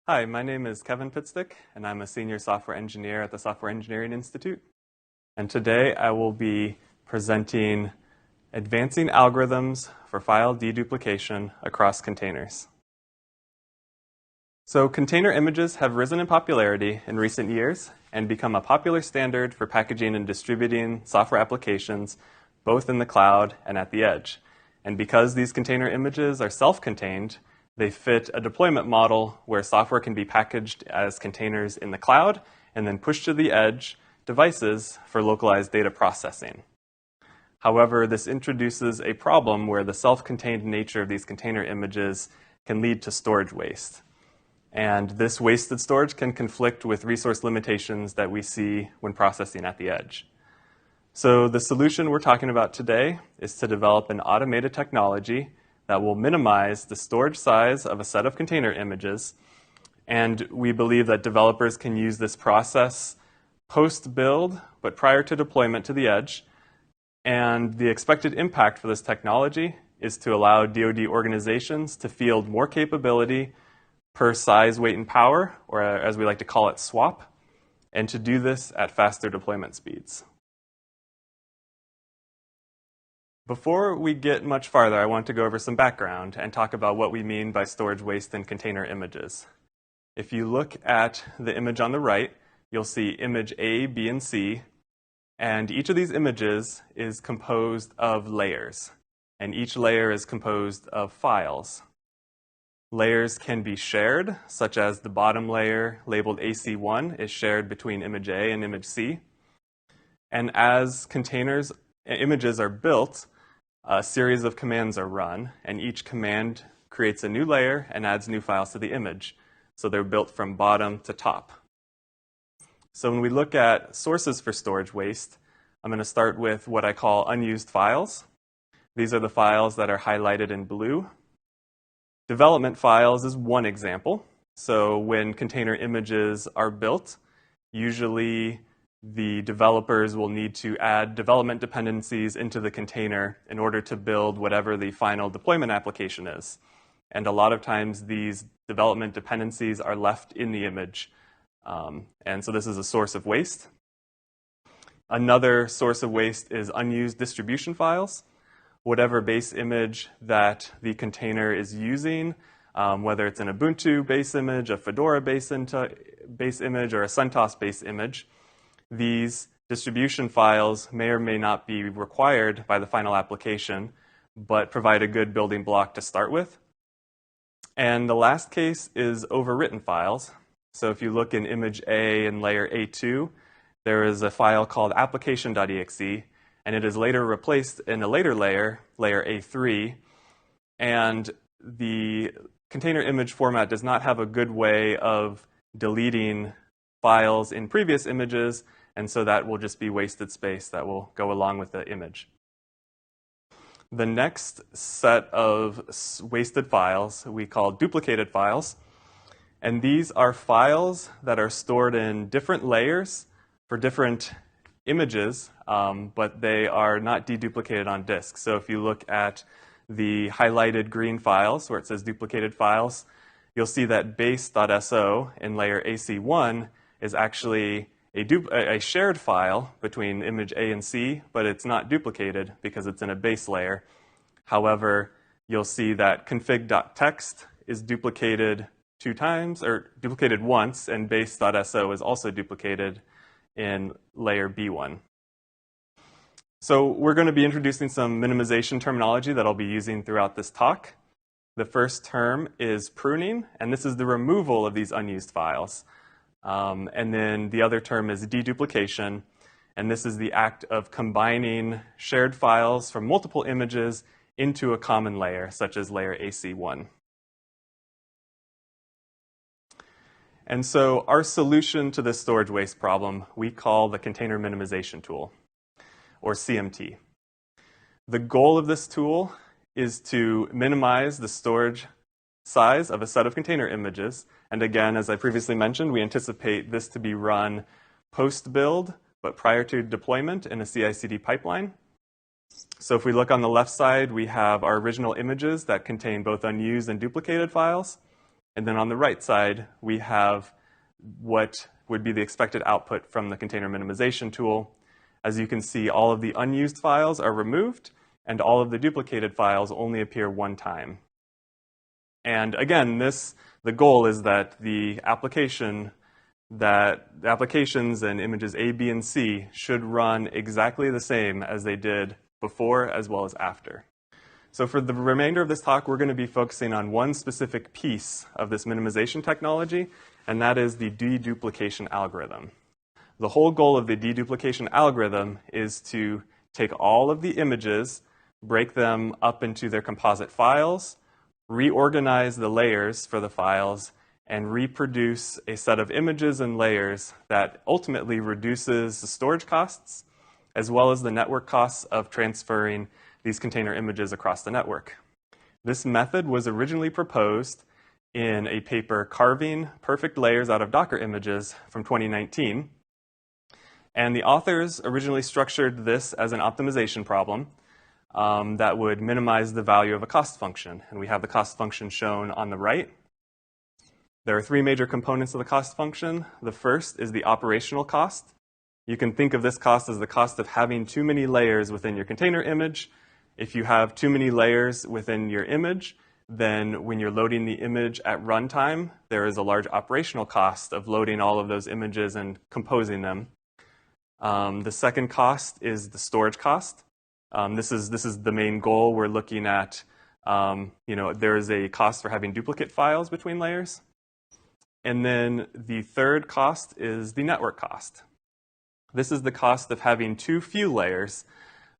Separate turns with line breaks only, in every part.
Hi, my name is Kevin Pitstick, and I'm a senior software engineer at the Software Engineering Institute. And today I will be presenting advancing algorithms for file deduplication across containers. So container images have risen in popularity in recent years and become a popular standard for packaging and distributing software applications, both in the cloud and at the edge. And because these container images are self-contained, they fit a deployment model where software can be packaged as containers in the cloud and then pushed to the edge devices for localized data processing. However, this introduces a problem where the self-contained nature of these container images can lead to storage waste. And this wasted storage can conflict with resource limitations that we see when processing at the edge. So the solution we're talking about today is to develop an automated technology that will minimize the storage size of a set of container images. And we believe that developers can use this process post-build, but prior to deployment to the edge. And the expected impact for this technology is to allow DoD organizations to field more capability per size, weight, and power, or as we like to call it, SWAP, and to do this at faster deployment speeds. Before we get much farther, I want to go over some background and talk about what we mean by storage waste in container images. If you look at the image on the right, you'll see image A, B, and C, and each of these images is composed of layers, and each layer is composed of files. Layers can be shared, such as the bottom layer labeled AC1 is shared between image A and image C. And as images are built, a series of commands are run, and each command creates a new layer and adds new files to the image. So they're built from bottom to top. So when we look at sources for storage waste, I'm going to start with what I call unused files. These are the files that are highlighted in blue. Development files is one example. So when container images are built, usually the developers will need to add development dependencies into the container in order to build whatever the final deployment application is. And a lot of times these development dependencies are left in the image. And so this is a source of waste. Another source of waste is unused distribution files. Whatever base image that the container is using, whether it's an Ubuntu base image, a Fedora base image, or a CentOS base image, these distribution files may or may not be required by the final application, but provide a good building block to start with. And the last case is overwritten files. So if you look in image A in layer A2, there is a file called application.exe, and it is later replaced in a later layer, layer A3. And the container image format does not have a good way of deleting files in previous images, and so that will just be wasted space that will go along with the image. The next set of wasted files we call duplicated files. And these are files that are stored in different layers for different images, but they are not deduplicated on disk. So if you look at the highlighted green files where it says duplicated files, you'll see that base.so in layer AC1 is actually a shared file between image A and C, but it's not duplicated because it's in a base layer. However, you'll see that config.txt is duplicated 2 times, or duplicated once, and base.so is also duplicated in layer B1. So we're going to be introducing some minimization terminology that I'll be using throughout this talk. The first term is pruning, and this is the removal of these unused files. And then the other term is deduplication, and this is the act of combining shared files from multiple images into a common layer, such as layer AC1. And so our solution to this storage waste problem we call the container minimization tool, or CMT. The goal of this tool is to minimize the storage size of a set of container images. And again, as I previously mentioned, we anticipate this to be run post-build, but prior to deployment in a CI/CD pipeline. So if we look on the left side, we have our original images that contain both unused and duplicated files. And then on the right side, we have what would be the expected output from the container minimization tool. As you can see, all of the unused files are removed, and all of the duplicated files only appear one time. And again, the goal is that the applications and images A, B, and C should run exactly the same as they did before as well as after. So for the remainder of this talk, we're going to be focusing on one specific piece of this minimization technology, and that is the deduplication algorithm. The whole goal of the deduplication algorithm is to take all of the images, break them up into their composite files, reorganize the layers for the files, and reproduce a set of images and layers that ultimately reduces the storage costs as well as the network costs of transferring these container images across the network. This method was originally proposed in a paper, Carving Perfect Layers Out of Docker Images, from 2019. And the authors originally structured this as an optimization problem that would minimize the value of a cost function. And we have the cost function shown on the right. There are three major components of the cost function. The first is the operational cost. You can think of this cost as the cost of having too many layers within your container image. If you have too many layers within your image, then when you're loading the image at runtime, there is a large operational cost of loading all of those images and composing them. The second cost is the storage cost. This is the main goal. We're looking at, there is a cost for having duplicate files between layers. And then the third cost is the network cost. This is the cost of having too few layers.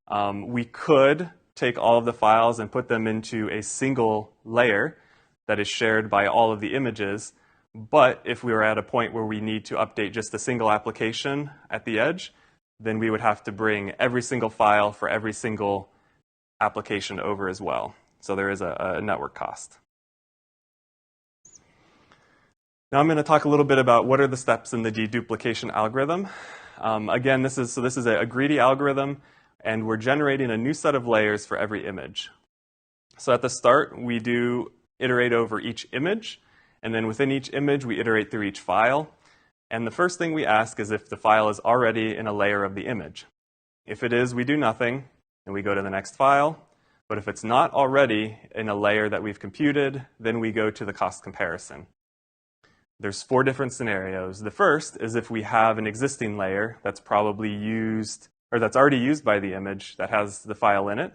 We could take all of the files and put them into a single layer that is shared by all of the images. But if we were at a point where we need to update just a single application at the edge, then we would have to bring every single file for every single application over as well. So there is a network cost. Now I'm going to talk a little bit about what are the steps in the deduplication algorithm. Again, this is a greedy algorithm, and we're generating a new set of layers for every image. So at the start, we do iterate over each image, and then within each image, we iterate through each file. And the first thing we ask is if the file is already in a layer of the image. If it is, we do nothing, and we go to the next file. But if it's not already in a layer that we've computed, then we go to the cost comparison. There's 4 different scenarios. The first is if we have an existing layer that's probably used, or that's already used by the image that has the file in it,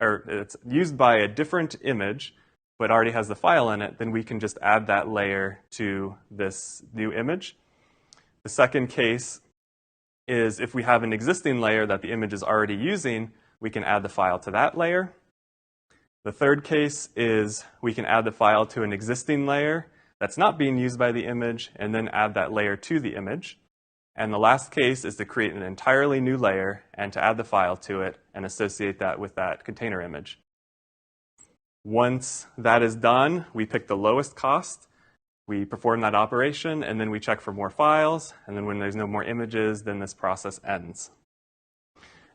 or it's used by a different image but already has the file in it, then we can just add that layer to this new image. The second case is if we have an existing layer that the image is already using, we can add the file to that layer. The third case is we can add the file to an existing layer that's not being used by the image and then add that layer to the image. And the last case is to create an entirely new layer and to add the file to it and associate that with that container image. Once that is done, we pick the lowest cost, we perform that operation, and then we check for more files, and then when there's no more images, then this process ends.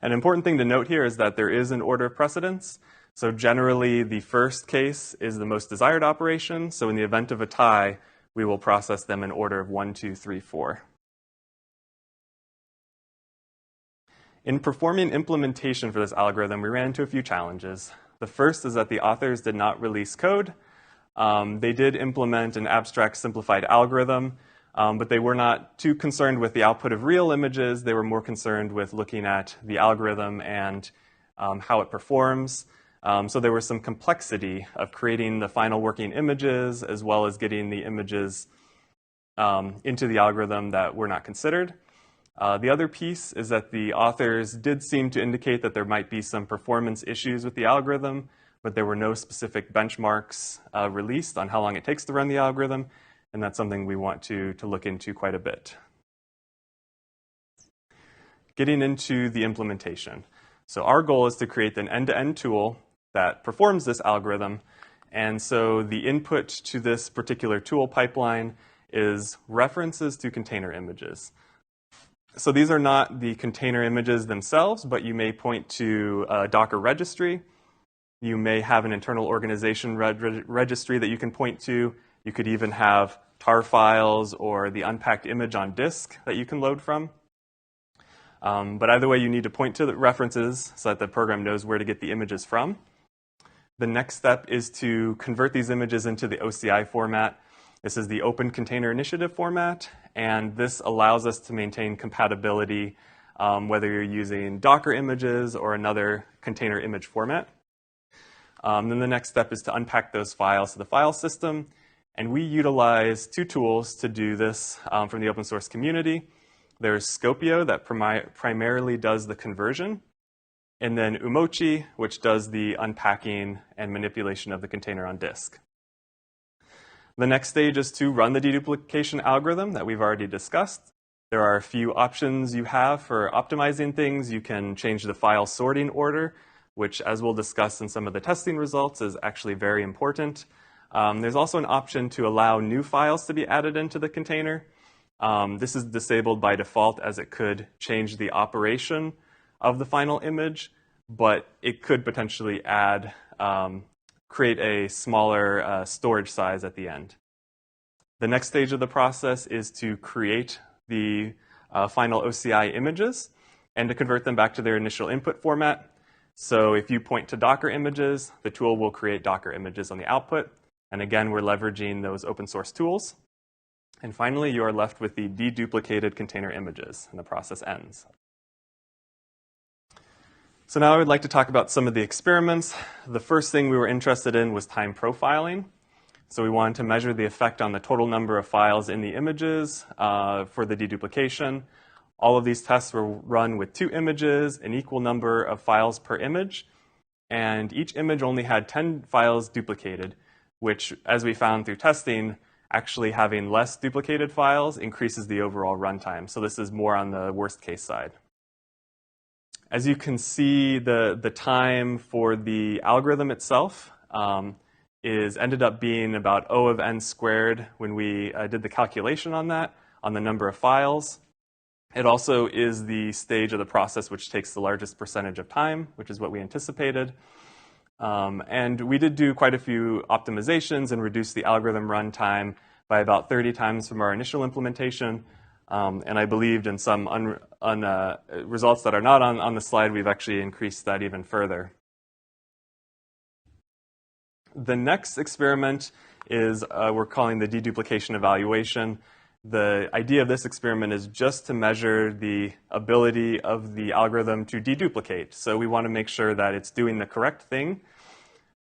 An important thing to note here is that there is an order of precedence. So generally, the first case is the most desired operation. So in the event of a tie, we will process them in order of 1, 2, 3, 4. In performing implementation for this algorithm, we ran into a few challenges. The first is that the authors did not release code. They did implement an abstract simplified algorithm, but they were not too concerned with the output of real images. They were more concerned with looking at the algorithm and how it performs. So there was some complexity of creating the final working images as well as getting the images into the algorithm that were not considered. The other piece is that the authors did seem to indicate that there might be some performance issues with the algorithm, but there were no specific benchmarks released on how long it takes to run the algorithm, and that's something we want to look into quite a bit. Getting into the implementation. So our goal is to create an end-to-end tool that performs this algorithm, and so the input to this particular tool pipeline is references to container images. So these are not the container images themselves, but you may point to a Docker registry. You may have an internal organization registry that you can point to You could even have tar files or the unpacked image on disk that you can load from. But either way, you need to point to the references so that the program knows where to get the images from. The next step is to convert these images into the OCI format. This is the Open Container Initiative format, and this allows us to maintain compatibility whether you're using Docker images or another container image format. Then the next step is to unpack those files to the file system, and we utilize two tools to do this from the open source community. There's Scopio that primarily does the conversion, and then Umochi, which does the unpacking and manipulation of the container on disk. The next stage is to run the deduplication algorithm that we've already discussed. There are a few options you have for optimizing things. You can change the file sorting order, which, as we'll discuss in some of the testing results, is actually very important. There's also an option to allow new files to be added into the container. This is disabled by default as it could change the operation of the final image, but it could potentially create a smaller storage size at the end. The next stage of the process is to create the final OCI images and to convert them back to their initial input format. So if you point to Docker images, the tool will create Docker images on the output. And again, we're leveraging those open source tools. And finally, you are left with the deduplicated container images, and the process ends. So now I would like to talk about some of the experiments. The first thing we were interested in was time profiling. So we wanted to measure the effect on the total number of files in the images for the deduplication. All of these tests were run with 2 images, an equal number of files per image, and each image only had 10 files duplicated, which, as we found through testing, actually having less duplicated files increases the overall runtime. So this is more on the worst case side. As you can see, the time for the algorithm itself ended up being about O of n squared when we did the calculation on that, on the number of files. It also is the stage of the process which takes the largest percentage of time, which is what we anticipated. And we did do quite a few optimizations and reduce the algorithm runtime by about 30 times from our initial implementation. And I believed in some results that are not on the slide, we've actually increased that even further. The next experiment is we're calling the deduplication evaluation. The idea of this experiment is just to measure the ability of the algorithm to deduplicate. So we want to make sure that it's doing the correct thing.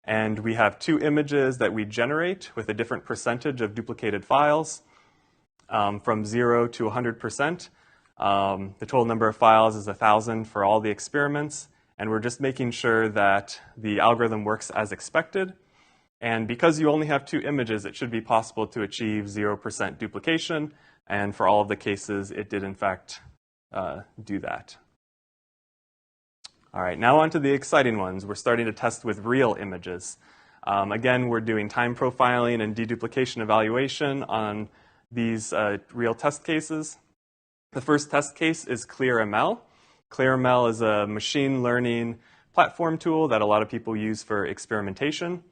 And we have 2 images that we generate with a different percentage of duplicated files from 0 to 100%. The total number of files is 1,000 for all the experiments. And we're just making sure that the algorithm works as expected. And because you only have 2 images, it should be possible to achieve 0% duplication. And for all of the cases, it did, in fact, do that. All right, now on to the exciting ones. We're starting to test with real images. Again, we're doing time profiling and deduplication evaluation on these real test cases. The first test case is ClearML. ClearML is a machine learning platform tool that a lot of people use for experimentation.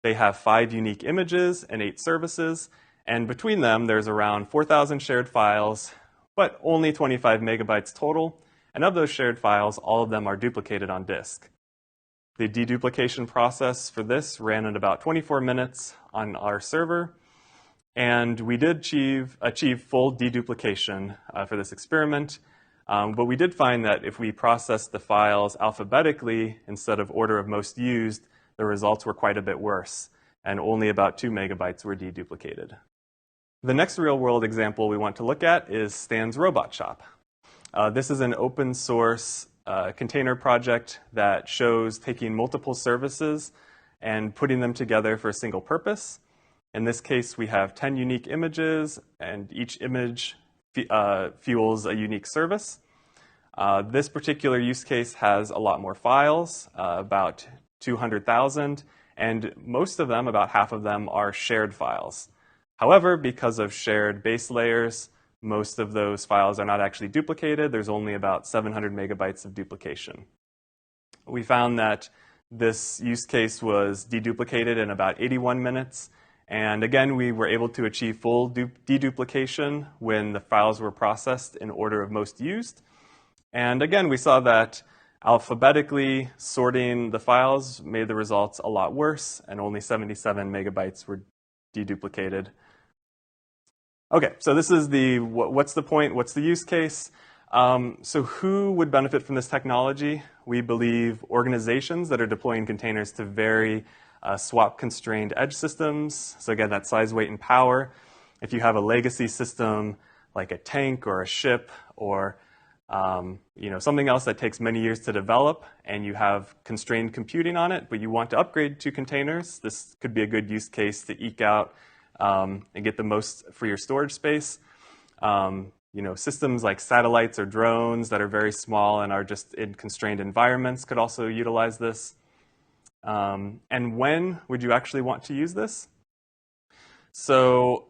They have 5 unique images and 8 services, and between them there's around 4,000 shared files, but only 25 megabytes total, and of those shared files, all of them are duplicated on disk. The deduplication process for this ran in about 24 minutes on our server, and we did achieve full deduplication for this experiment, but we did find that if we processed the files alphabetically instead of order of most used, the results were quite a bit worse, and only about 2 megabytes were deduplicated. The next real-world example we want to look at is Stan's Robot Shop. This is an open source container project that shows taking multiple services and putting them together for a single purpose. In this case, we have 10 unique images, and each image fuels a unique service. This particular use case has a lot more files, about 200,000, and most of them, about half of them, are shared files. However, because of shared base layers, most of those files are not actually duplicated. There's only about 700 megabytes of duplication. We found that this use case was deduplicated in about 81 minutes, And again, we were able to achieve full deduplication when the files were processed in order of most used. And again, we saw that alphabetically sorting the files made the results a lot worse, and only 77 megabytes were deduplicated. Okay, so this is the what's the point, what's the use case? So who would benefit from this technology? We believe organizations that are deploying containers to very swap-constrained edge systems. So again, that size, weight, and power. If you have a legacy system like a tank or a ship or something else that takes many years to develop, and you have constrained computing on it, but you want to upgrade to containers, this could be a good use case to eke out and get the most for your storage space. Systems like satellites or drones that are very small and are just in constrained environments could also utilize this. And when would you actually want to use this? So,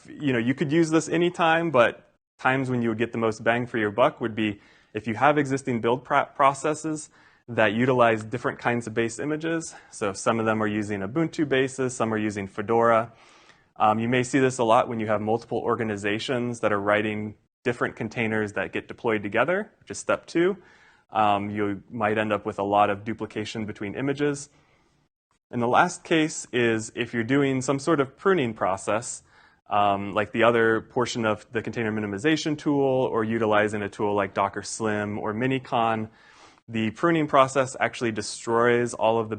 you could use this anytime, but times when you would get the most bang for your buck would be if you have existing build processes that utilize different kinds of base images. So some of them are using Ubuntu bases, some are using Fedora. You may see this a lot when you have multiple organizations that are writing different containers that get deployed together, which is step 2. You might end up with a lot of duplication between images. And the last case is if you're doing some sort of pruning process, like the other portion of the container minimization tool, or utilizing a tool like Docker Slim or Minicon. The pruning process actually destroys all of the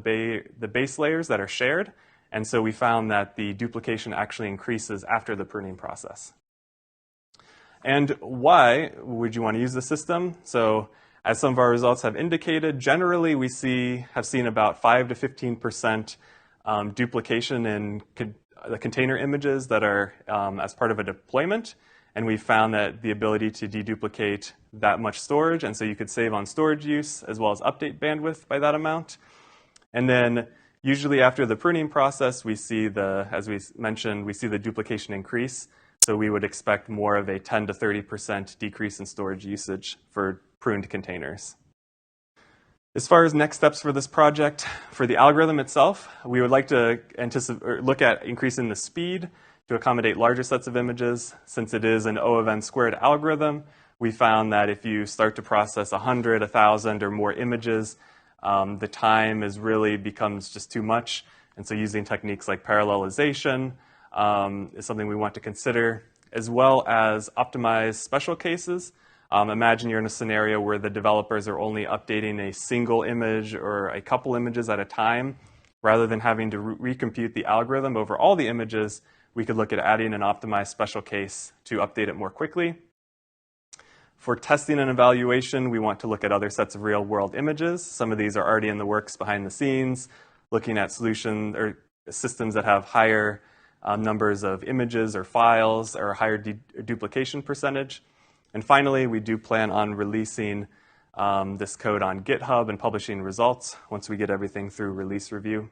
base layers that are shared, and so we found that the duplication actually increases after the pruning process. And why would you want to use the system? So as some of our results have indicated, generally we have seen about 5 to 15% duplication in the container images that are as part of a deployment, and we found that the ability to deduplicate that much storage, and so you could save on storage use as well as update bandwidth by that amount. And then usually after the pruning process, we see as we mentioned, we see the duplication increase, so we would expect more of a 10 to 30% decrease in storage usage for pruned containers. As far as next steps for this project, for the algorithm itself, we would like to look at increasing the speed to accommodate larger sets of images. Since it is an O of n squared algorithm, we found that if you start to process 100, 1,000, or more images, the time really becomes just too much. And so using techniques like parallelization is something we want to consider, as well as optimize special cases. Imagine you're in a scenario where the developers are only updating a single image or a couple images at a time. Rather than having to recompute the algorithm over all the images, we could look at adding an optimized special case to update it more quickly. For testing and evaluation, we want to look at other sets of real-world images. Some of these are already in the works behind the scenes, looking at solutions or systems that have higher numbers of images or files or higher duplication percentage. And finally, we do plan on releasing this code on GitHub and publishing results once we get everything through release review.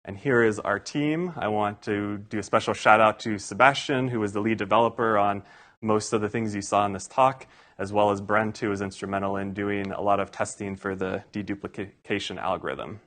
And here is our team. I want to do a special shout out to Sebastian, who was the lead developer on most of the things you saw in this talk, as well as Brent, who was instrumental in doing a lot of testing for the deduplication algorithm.